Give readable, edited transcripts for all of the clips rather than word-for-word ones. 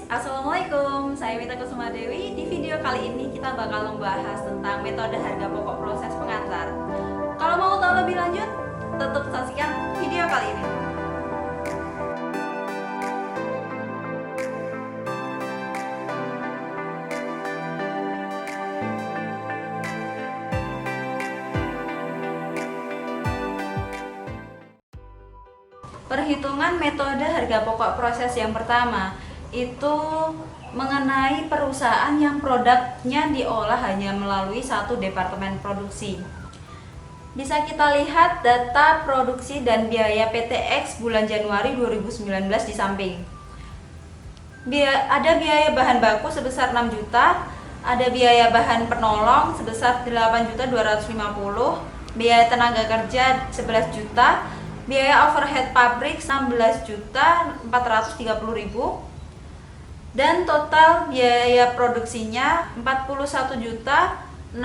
Assalamualaikum, saya Mita Kusuma Dewi. Di video kali ini kita bakal membahas tentang metode harga pokok proses pengantar. Kalau mau tahu lebih lanjut, tetap saksikan video kali ini. Perhitungan metode harga pokok proses yang pertama itu mengenai perusahaan yang produknya diolah hanya melalui satu departemen produksi. Bisa kita lihat data produksi dan biaya PTX bulan Januari 2019 di samping. Ada biaya bahan baku sebesar 6 juta, ada biaya bahan penolong sebesar 8.250.000, biaya tenaga kerja 11 juta, biaya overhead pabrik 16.430.000, dan total biaya produksinya 41.680.000.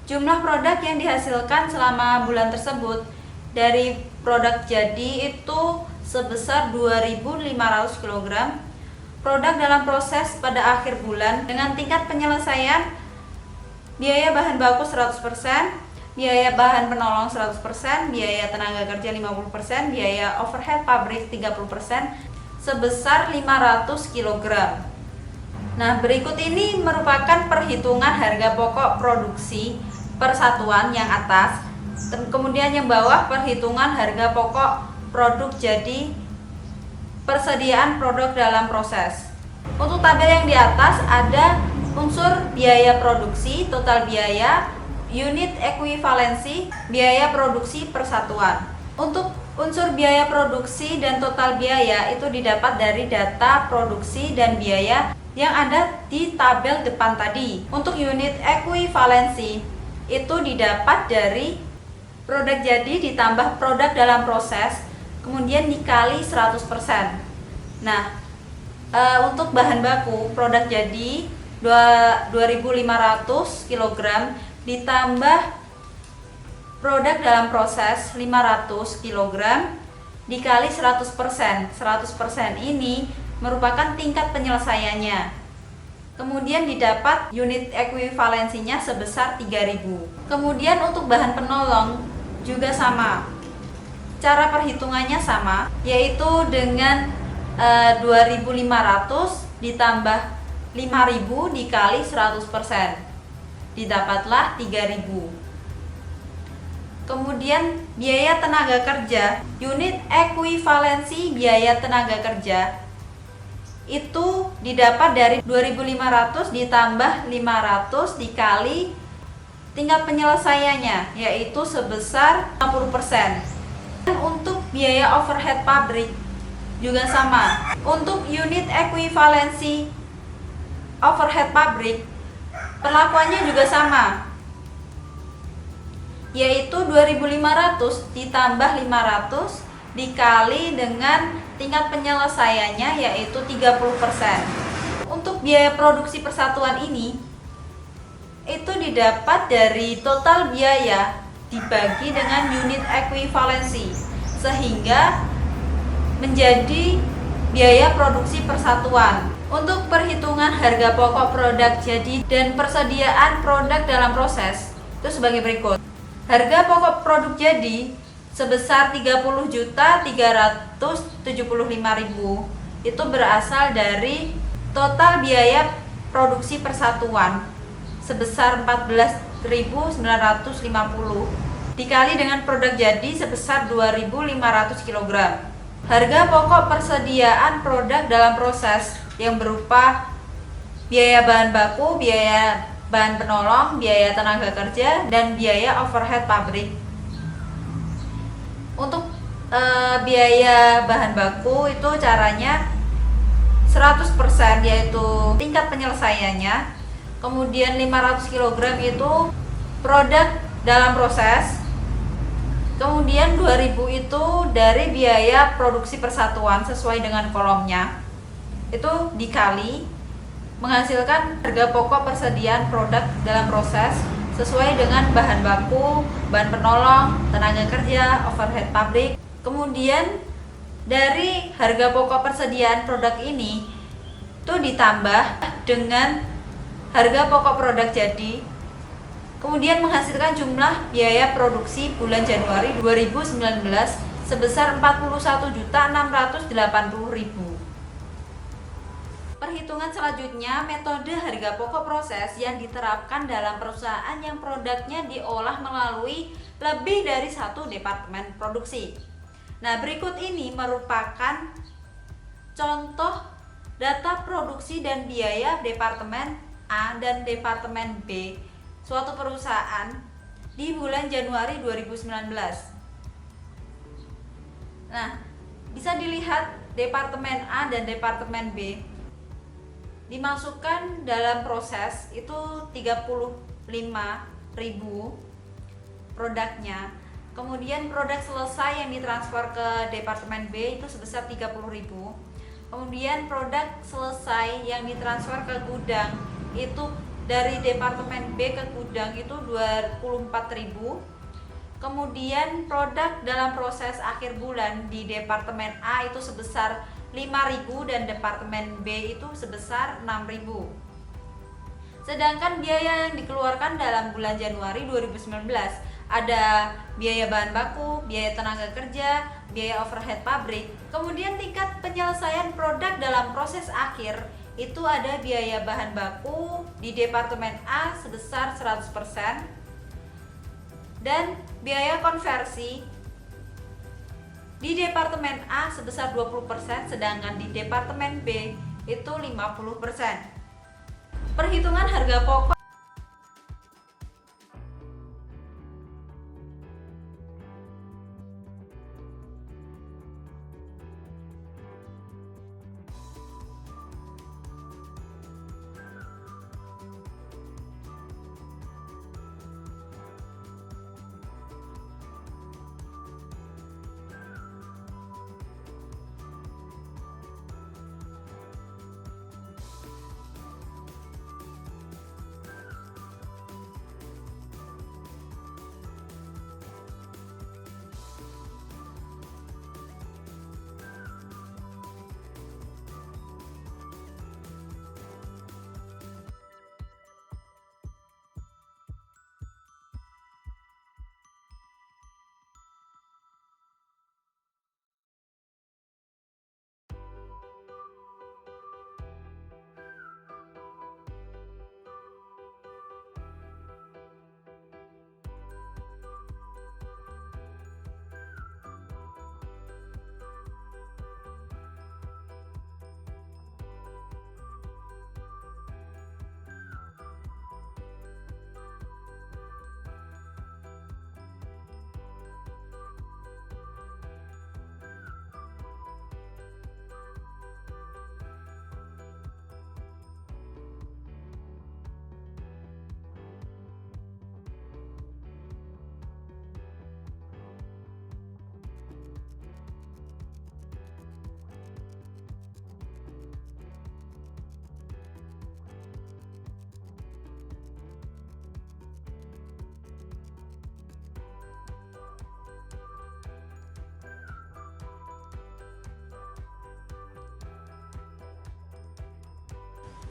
Jumlah produk yang dihasilkan selama bulan tersebut dari produk jadi itu sebesar 2.500 kg. Produk dalam proses pada akhir bulan dengan tingkat penyelesaian biaya bahan baku 100%, biaya bahan penolong 100%, biaya tenaga kerja 50%, biaya overhead pabrik 30%, sebesar 500 kg. Nah, berikut ini merupakan perhitungan harga pokok produksi persatuan yang atas, dan kemudian yang bawah perhitungan harga pokok produk jadi persediaan produk dalam proses. Untuk tabel yang di atas ada unsur biaya produksi, total biaya, unit ekuivalensi, biaya produksi persatuan. Untuk unsur biaya produksi dan total biaya itu didapat dari data produksi dan biaya yang ada di tabel depan tadi. Untuk unit ekuivalensi itu didapat dari produk jadi ditambah produk dalam proses kemudian dikali 100%. Nah, untuk bahan baku produk jadi 2.500 kg ditambah produk dalam proses 500 kg dikali 100%. 100% ini merupakan tingkat penyelesaiannya. Kemudian didapat unit ekuivalensinya sebesar 3.000. Kemudian untuk bahan penolong juga sama. Cara perhitungannya sama, yaitu dengan 2.500 ditambah 5.000 dikali 100%. Didapatlah 3.000. Kemudian biaya tenaga kerja, unit ekuivalensi biaya tenaga kerja itu didapat dari 2.500 ditambah 500 dikali tingkat penyelesaiannya, yaitu sebesar 50%. Dan untuk biaya overhead pabrik juga sama. Untuk unit ekuivalensi overhead pabrik perlakuannya juga sama, yaitu 2.500 ditambah 500 dikali dengan tingkat penyelesaiannya yaitu 30%. Untuk biaya produksi persatuan ini itu didapat dari total biaya dibagi dengan unit ekuivalensi sehingga menjadi biaya produksi persatuan. Untuk perhitungan harga pokok produk jadi dan persediaan produk dalam proses itu sebagai berikut. Harga pokok produk jadi sebesar 30.375.000 itu berasal dari total biaya produksi persatuan sebesar 14.950 dikali dengan produk jadi sebesar 2.500 kg. Harga pokok persediaan produk dalam proses yang berupa biaya bahan baku, biaya bahan penolong, biaya tenaga kerja, dan biaya overhead pabrik. Untuk biaya bahan baku itu caranya 100% yaitu tingkat penyelesaiannya, kemudian 500 kg itu produk dalam proses, kemudian 2.000 itu dari biaya produksi persatuan sesuai dengan kolomnya, itu dikali menghasilkan harga pokok persediaan produk dalam proses sesuai dengan bahan baku, bahan penolong, tenaga kerja, overhead pabrik. Kemudian Dari harga pokok persediaan produk ini itu ditambah dengan harga pokok produk jadi, kemudian menghasilkan jumlah biaya produksi bulan Januari 2019 sebesar 41.680.000. Perhitungan selanjutnya, metode harga pokok proses yang diterapkan dalam perusahaan yang produknya diolah melalui lebih dari satu departemen produksi. Nah, berikut ini merupakan contoh data produksi dan biaya departemen A dan departemen B suatu perusahaan di bulan Januari 2019. Nah, bisa dilihat departemen A dan departemen B dimasukkan dalam proses itu 35.000 produknya. Kemudian produk selesai yang ditransfer ke departemen B itu sebesar 30.000. Kemudian produk selesai yang ditransfer ke gudang itu dari departemen B ke gudang itu 24.000. Kemudian produk dalam proses akhir bulan di departemen A itu sebesar 5.000 dan departemen B itu sebesar 6.000. Sedangkan biaya yang dikeluarkan dalam bulan Januari 2019 ada biaya bahan baku, biaya tenaga kerja, biaya overhead pabrik. Kemudian tingkat penyelesaian produk dalam proses akhir itu ada biaya bahan baku di departemen A sebesar 100% dan biaya konversi di departemen A sebesar 20%, sedangkan di departemen B itu 50%. Perhitungan harga pokok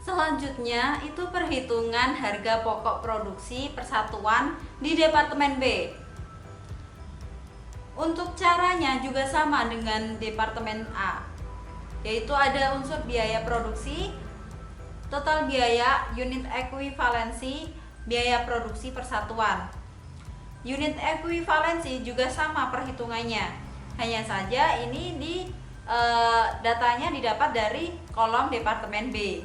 selanjutnya itu perhitungan harga pokok produksi persatuan di departemen B. Untuk caranya juga sama dengan departemen A, yaitu ada unsur biaya produksi, total biaya, unit ekuivalensi, biaya produksi persatuan. Unit ekuivalensi juga sama perhitungannya, hanya saja ini datanya didapat dari kolom departemen B.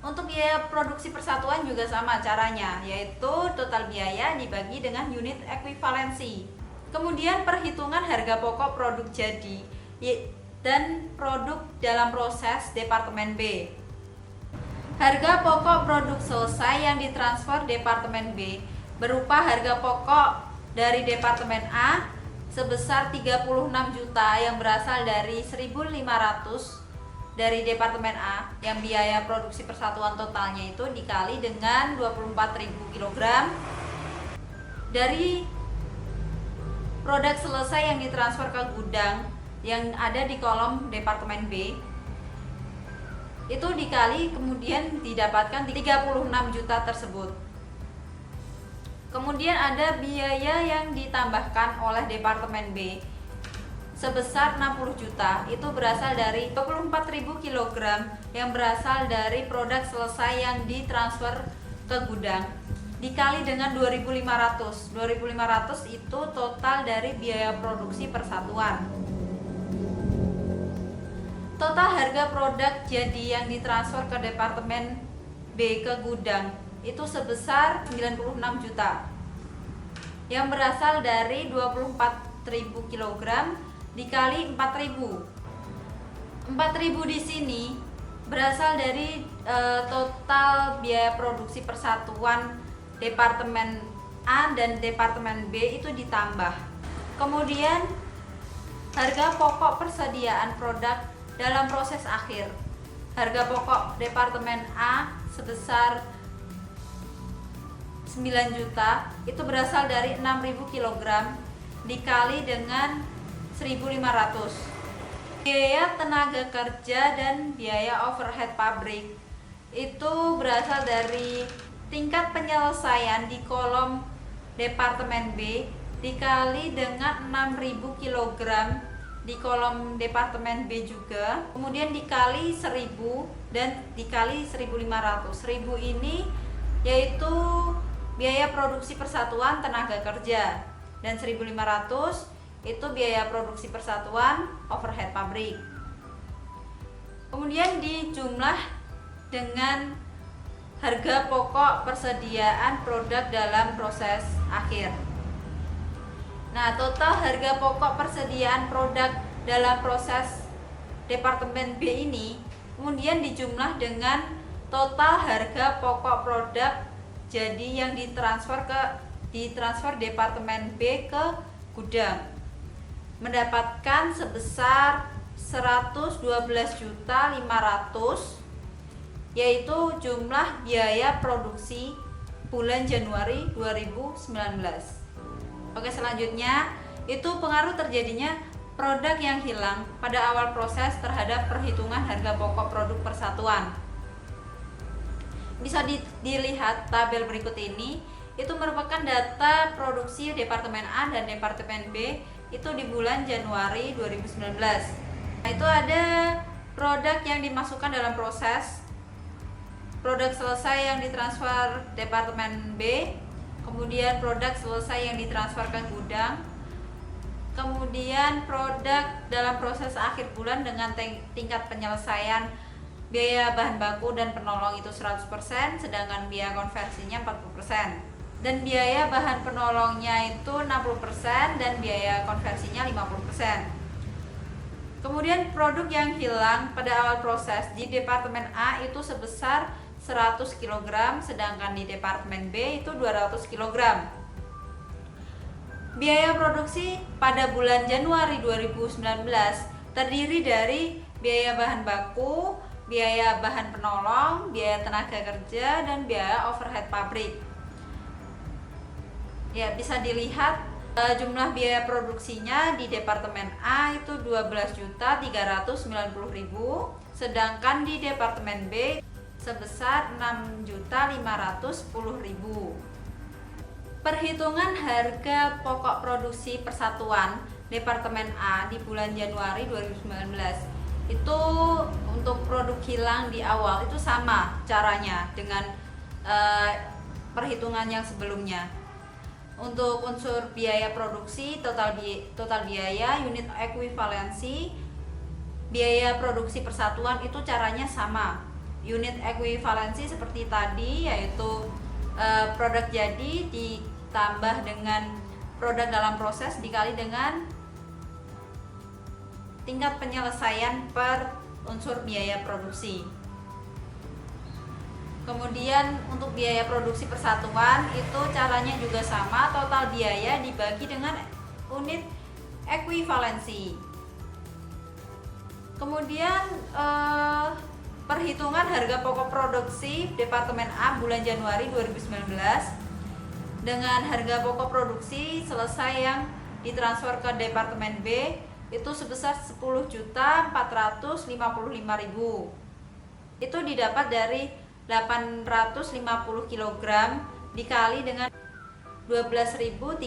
Untuk biaya produksi persatuan juga sama caranya, yaitu total biaya dibagi dengan unit ekuivalensi. Kemudian perhitungan harga pokok produk jadi dan produk dalam proses departemen B. Harga pokok produk selesai yang ditransfer departemen B berupa harga pokok dari departemen A sebesar 36 juta yang berasal dari 1.500 dari departemen A, yang biaya produksi persatuan totalnya itu dikali dengan 24.000 kg dari produk selesai yang ditransfer ke gudang yang ada di kolom Departemen B itu dikali kemudian didapatkan 36 juta tersebut. Kemudian ada biaya yang ditambahkan oleh Departemen B sebesar 60 juta, itu berasal dari 24.000 kg yang berasal dari produk selesai yang ditransfer ke gudang dikali dengan 2.500. 2.500 itu total dari biaya produksi persatuan. Total harga produk jadi yang ditransfer ke Departemen B ke gudang itu sebesar 96 juta yang berasal dari 24.000 kg dikali 4.000. 4.000 di sini berasal dari total biaya produksi persatuan Departemen A dan Departemen B itu ditambah. Kemudian harga pokok persediaan produk dalam proses akhir. Harga pokok Departemen A sebesar 9 juta itu berasal dari 6.000 kg dikali dengan 1.500. Biaya tenaga kerja dan biaya overhead pabrik itu berasal dari tingkat penyelesaian di kolom Departemen B dikali dengan 6.000 kg di kolom Departemen B juga, kemudian dikali 1.000 dan dikali 1.500. 1.000 ini yaitu biaya produksi persatuan tenaga kerja dan 1.500 itu biaya produksi persatuan overhead pabrik. Kemudian dijumlah dengan harga pokok persediaan produk dalam proses akhir. Nah, total harga pokok persediaan produk dalam proses Departemen B ini kemudian dijumlah dengan total harga pokok produk jadi yang ditransfer Departemen B ke gudang, mendapatkan sebesar 112.500.000 yaitu jumlah biaya produksi bulan Januari 2019. Oke, selanjutnya itu pengaruh terjadinya produk yang hilang pada awal proses terhadap perhitungan harga pokok produk persatuan. Bisa dilihat tabel berikut ini, itu merupakan data produksi Departemen A dan Departemen B itu di bulan Januari 2019. Nah, itu ada produk yang dimasukkan dalam proses, produk selesai yang ditransfer Departemen B, kemudian produk selesai yang ditransfer ke gudang, kemudian produk dalam proses akhir bulan dengan tingkat penyelesaian biaya bahan baku dan penolong itu 100%, sedangkan biaya konversinya 40%. Dan biaya bahan penolongnya itu 60% dan biaya konversinya 50%. Kemudian produk yang hilang pada awal proses di Departemen A itu sebesar 100 kg, sedangkan di Departemen B itu 200 kg. Biaya produksi pada bulan Januari 2019 terdiri dari biaya bahan baku, biaya bahan penolong, biaya tenaga kerja, dan biaya overhead pabrik. Ya, bisa dilihat jumlah biaya produksinya di Departemen A itu 12.390.000, sedangkan di Departemen B sebesar 6.510.000. Perhitungan harga pokok produksi persatuan Departemen A di bulan Januari 2019 itu untuk produk hilang di awal itu sama caranya dengan perhitungan yang sebelumnya. Untuk unsur biaya produksi, total biaya, unit ekuivalensi, biaya produksi persatuan itu caranya sama. Unit ekuivalensi seperti tadi, yaitu produk jadi ditambah dengan produk dalam proses dikali dengan tingkat penyelesaian per unsur biaya produksi. Kemudian untuk biaya produksi persatuan itu caranya juga sama, total biaya dibagi dengan unit ekuivalensi. Kemudian perhitungan harga pokok produksi Departemen A bulan Januari 2019 dengan harga pokok produksi selesai yang ditransfer ke Departemen B itu sebesar 10.455.000. Itu didapat dari 850 kg dikali dengan 12.300,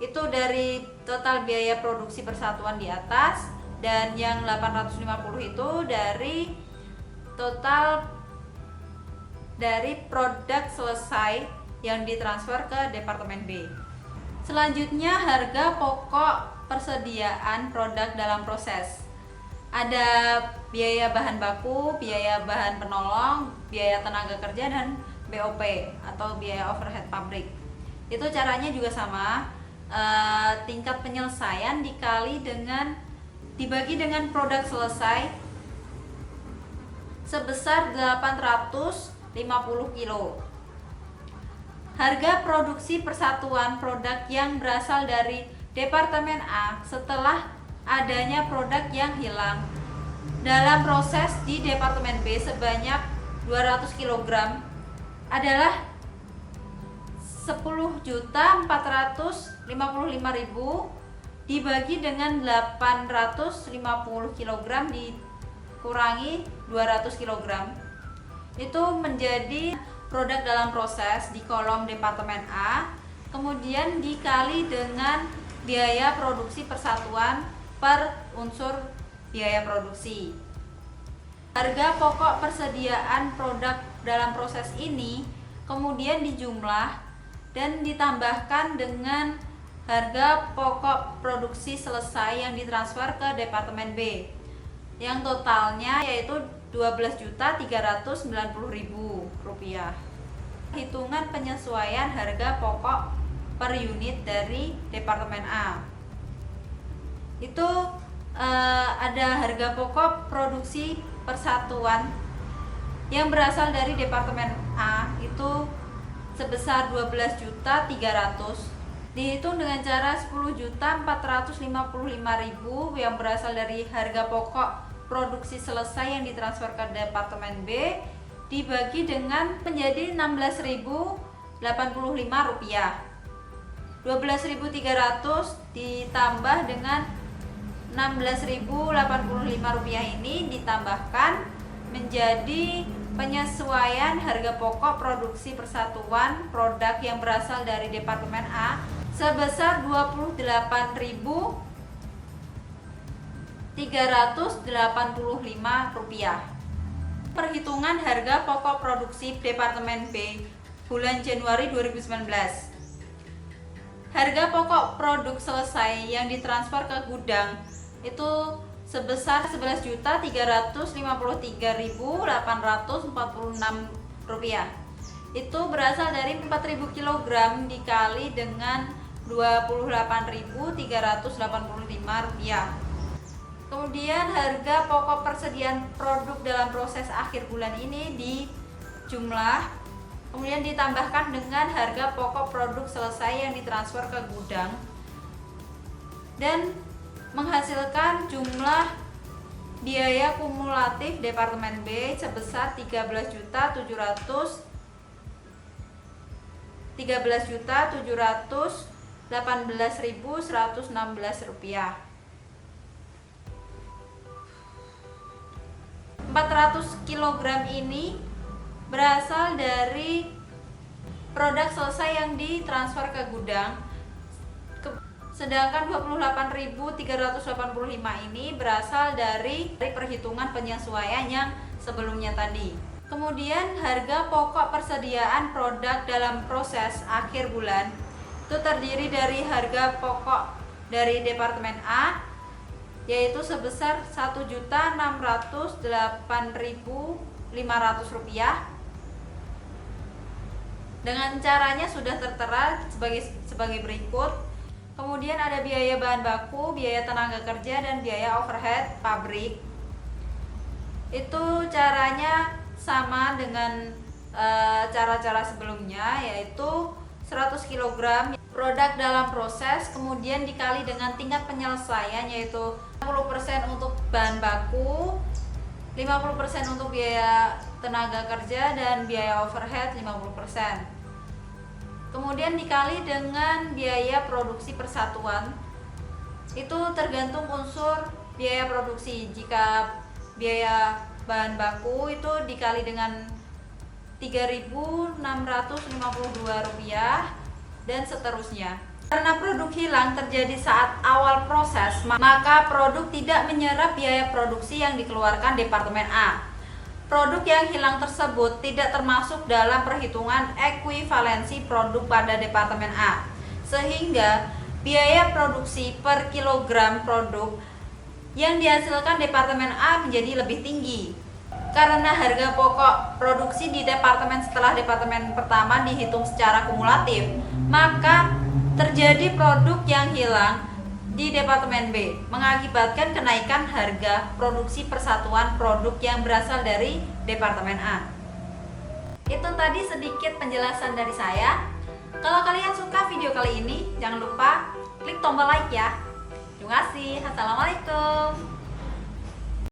itu dari total biaya produksi persatuan di atas, dan yang 850 itu dari total dari produk selesai yang ditransfer ke Departemen B. Selanjutnya, harga pokok persediaan produk dalam proses. Ada biaya bahan baku, biaya bahan penolong, biaya tenaga kerja, dan BOP atau biaya overhead pabrik. Itu caranya juga sama, tingkat penyelesaian dibagi dengan produk selesai sebesar 850 kilo. Harga produksi persatuan produk yang berasal dari Departemen A setelah adanya produk yang hilang dalam proses di Departemen B sebanyak 200 kg adalah 10.455.000 dibagi dengan 850 kg dikurangi 200 kg. Itu menjadi produk dalam proses di kolom Departemen A, kemudian dikali dengan biaya produksi persatuan per unsur biaya produksi. Harga pokok persediaan produk dalam proses ini kemudian dijumlah dan ditambahkan dengan harga pokok produksi selesai yang ditransfer ke Departemen B, yang totalnya yaitu Rp12.390.000. Hitungan penyesuaian harga pokok per unit dari Departemen A. Itu ada harga pokok produksi persatuan yang berasal dari Departemen A itu sebesar 12.300, dihitung dengan cara 10.455.000 yang berasal dari harga pokok produksi selesai yang ditransfer ke Departemen B dibagi dengan menjadi Rp16.085. 12.300 ditambah dengan Rp16.085 ini ditambahkan menjadi penyesuaian harga pokok produksi persatuan produk yang berasal dari Departemen A sebesar Rp28.385. Perhitungan harga pokok produksi Departemen B bulan Januari 2019. Harga pokok produk selesai yang ditransfer ke gudang itu sebesar Rp11.333.846. Itu berasal dari 4.000 kg dikali dengan Rp28.385. Kemudian harga pokok persediaan produk dalam proses akhir bulan ini dijumlah, kemudian ditambahkan dengan harga pokok produk selesai yang ditransfer ke gudang dan menghasilkan jumlah biaya kumulatif Departemen B sebesar Rp13.718.116. 400 kg ini berasal dari produk selesai yang ditransfer ke gudang, sedangkan 28.385 ini berasal dari perhitungan penyesuaian yang sebelumnya tadi. Kemudian harga pokok persediaan produk dalam proses akhir bulan itu terdiri dari harga pokok dari Departemen A yaitu sebesar Rp1.608.500. Dengan caranya sudah tertera sebagai berikut. Kemudian ada biaya bahan baku, biaya tenaga kerja, dan biaya overhead pabrik. Itu caranya sama dengan cara-cara sebelumnya, yaitu 100 kg produk dalam proses kemudian dikali dengan tingkat penyelesaian, yaitu 50% untuk bahan baku, 50% untuk biaya tenaga kerja, dan biaya overhead 50%. Kemudian dikali dengan biaya produksi persatuan itu tergantung unsur biaya produksi. Jika biaya bahan baku itu dikali dengan Rp3.652 dan seterusnya. Karena produk hilang terjadi saat awal proses, maka produk tidak menyerap biaya produksi yang dikeluarkan Departemen A. Produk yang hilang tersebut tidak termasuk dalam perhitungan ekuivalensi produk pada Departemen A, sehingga biaya produksi per kilogram produk yang dihasilkan Departemen A menjadi lebih tinggi. Karena harga pokok produksi di departemen setelah departemen pertama dihitung secara kumulatif, maka terjadi produk yang hilang di Departemen B, mengakibatkan kenaikan harga produksi persatuan produk yang berasal dari Departemen A. Itu tadi sedikit penjelasan dari saya. Kalau kalian suka video kali ini, jangan lupa klik tombol like ya. Terima kasih. Assalamualaikum.